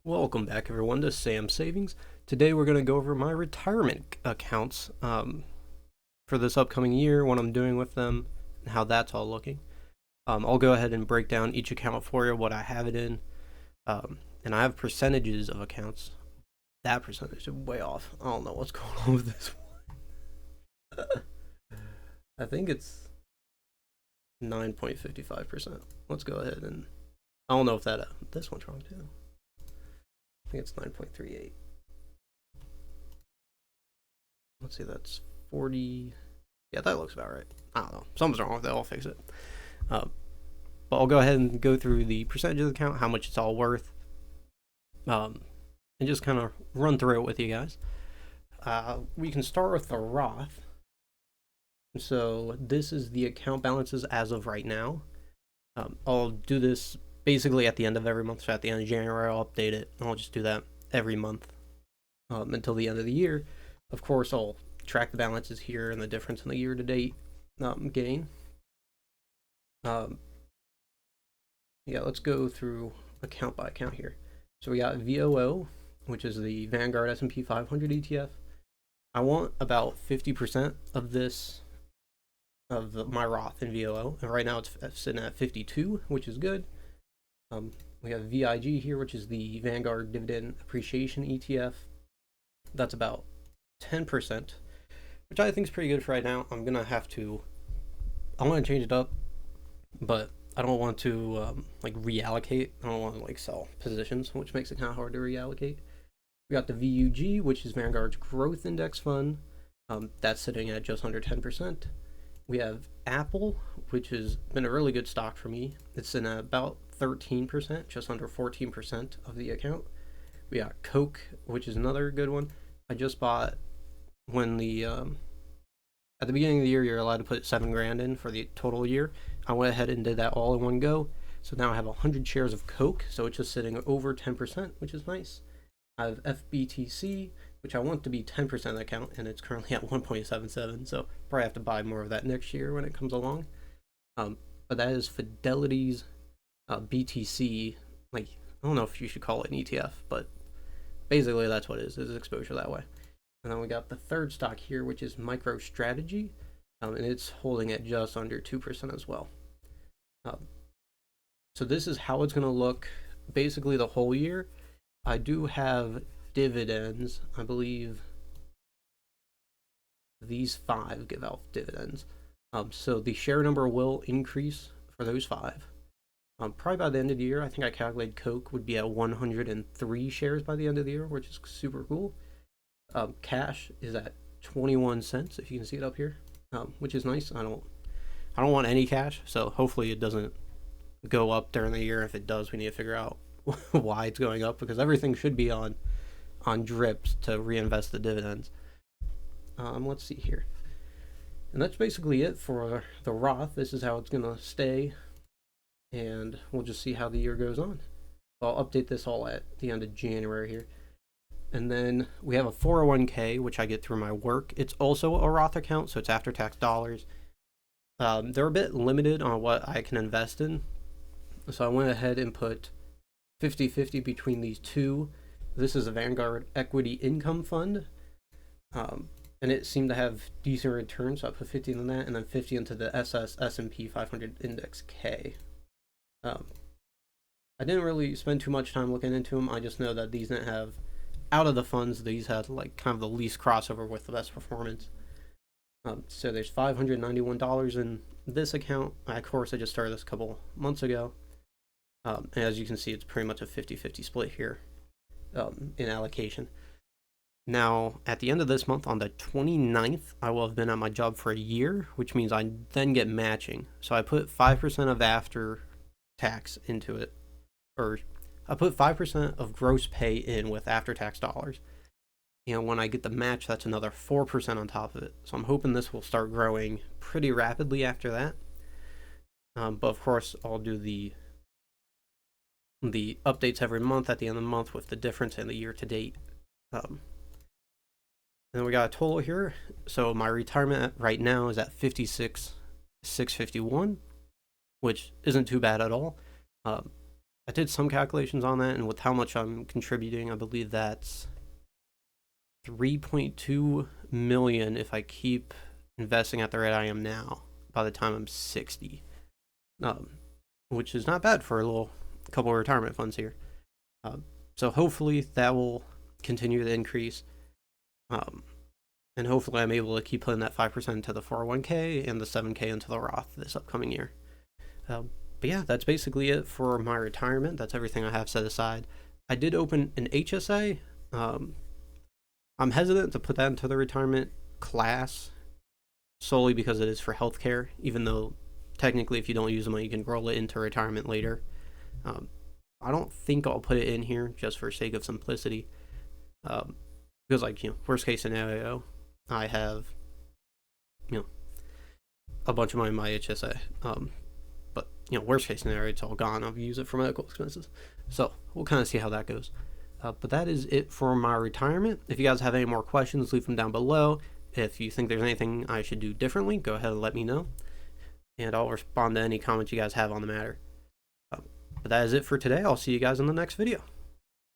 Welcome back, everyone, to Sam Savings. Today, we're going to go over my retirement accounts for this upcoming year, what I'm doing with them, and how that's all looking. I'll go ahead and break down each account for you, what I have it in, and I have percentages of accounts. That percentage is way off. I don't know what's going on with this one. I think it's 9.55%. Let's go ahead and I don't know if this one's wrong too. I think it's 9.38. Let's see, that's 40. Yeah, that looks about right. I don't know. Something's wrong with it. I'll fix it. But I'll go ahead and go through the percentage of the account, how much it's all worth, and just kind of run through it with you guys. We can start with the Roth. So this is the account balances as of right now. I'll do this basically at the end of every month. So at the end of January, I'll update it. I'll just do that every month until the end of the year. Of course, I'll track the balances here and the difference in the year-to-date gain. Yeah, let's go through account by account here. So we got VOO, which is the Vanguard S&P 500 ETF. I want about 50% of this, my Roth in VOO, and right now it's sitting at 52, which is good. We have VIG here, which is the Vanguard Dividend Appreciation ETF. That's about 10%, which I think is pretty good for right now. I want to change it up, but I don't want to reallocate. I don't want to sell positions, which makes it kind of hard to reallocate. We got the VUG, which is Vanguard's Growth Index Fund. That's sitting at just under 10%. We have Apple, which has been a really good stock for me. It's in about 13%, just under 14% of the account. We got Coke, which is another good one. I just bought when at the beginning of the year, you're allowed to put $7,000 in for the total year. I went ahead and did that all in one go. So now I have 100 shares of Coke, so it's just sitting over 10%, which is nice. I have FBTC, which I want to be 10% of the account, and it's currently at 1.77, so probably have to buy more of that next year when it comes along. But that is Fidelity's BTC, I don't know if you should call it an ETF, but basically that's what it is exposure that way. And then we got the third stock here, which is MicroStrategy, and it's holding at just under 2% as well. So this is how it's going to look basically the whole year. I do have dividends. I believe these 5 give out dividends. So the share number will increase for those 5. Probably by the end of the year, I think I calculated Coke would be at 103 shares by the end of the year, which is super cool. Cash is at 21 cents, if you can see it up here, which is nice. I don't want any cash, so hopefully it doesn't go up during the year. If it does, we need to figure out why it's going up, because everything should be on drips to reinvest the dividends. Let's see here. And that's basically it for the Roth. This is how it's going to stay, and we'll just see how the year goes on. I'll update this all at the end of January here. And then we have a 401k, which I get through my work. It's also a Roth account, so it's after-tax dollars. They're a bit limited on what I can invest in, so I went ahead and put 50-50 between these two. This is a Vanguard Equity Income Fund, and it seemed to have decent returns, so I put 50 in that, and then 50 into the S&P 500 Index K. I didn't really spend too much time looking into them. I just know that these didn't have, out of the funds, these had kind of the least crossover with the best performance. So there's $591 in this account. Of course, I just started this a couple months ago. And as you can see, it's pretty much a 50-50 split here in allocation. Now, at the end of this month, on the 29th, I will have been at my job for a year, which means I then get matching. So I put 5% of after tax into it, or I put 5% of gross pay in with after-tax dollars. And when I get the match, that's another 4% on top of it. So I'm hoping this will start growing pretty rapidly after that. But of course, I'll do the updates every month at the end of the month with the difference in the year-to-date. And then we got a total here. So my retirement right now is at 56,651, which isn't too bad at all. I did some calculations on that, and with how much I'm contributing, I believe that's 3.2 million if I keep investing at the rate I am now by the time I'm 60, which is not bad for a little couple of retirement funds here. So hopefully that will continue to increase, and hopefully I'm able to keep putting that 5% into the 401k and the 7k into the Roth this upcoming year. But yeah, that's basically it for my retirement. That's everything I have set aside. I did open an HSA. I'm hesitant to put that into the retirement class solely because it is for healthcare, even though technically if you don't use the money, you can roll it into retirement later. I don't think I'll put it in here just for sake of simplicity. Because like, worst case scenario, I have, a bunch of money in my HSA. But, worst case scenario, it's all gone. I'll use it for medical expenses. So we'll kind of see how that goes. But that is it for my retirement. If you guys have any more questions, leave them down below. If you think there's anything I should do differently, go ahead and let me know. And I'll respond to any comments you guys have on the matter. But that is it for today. I'll see you guys in the next video.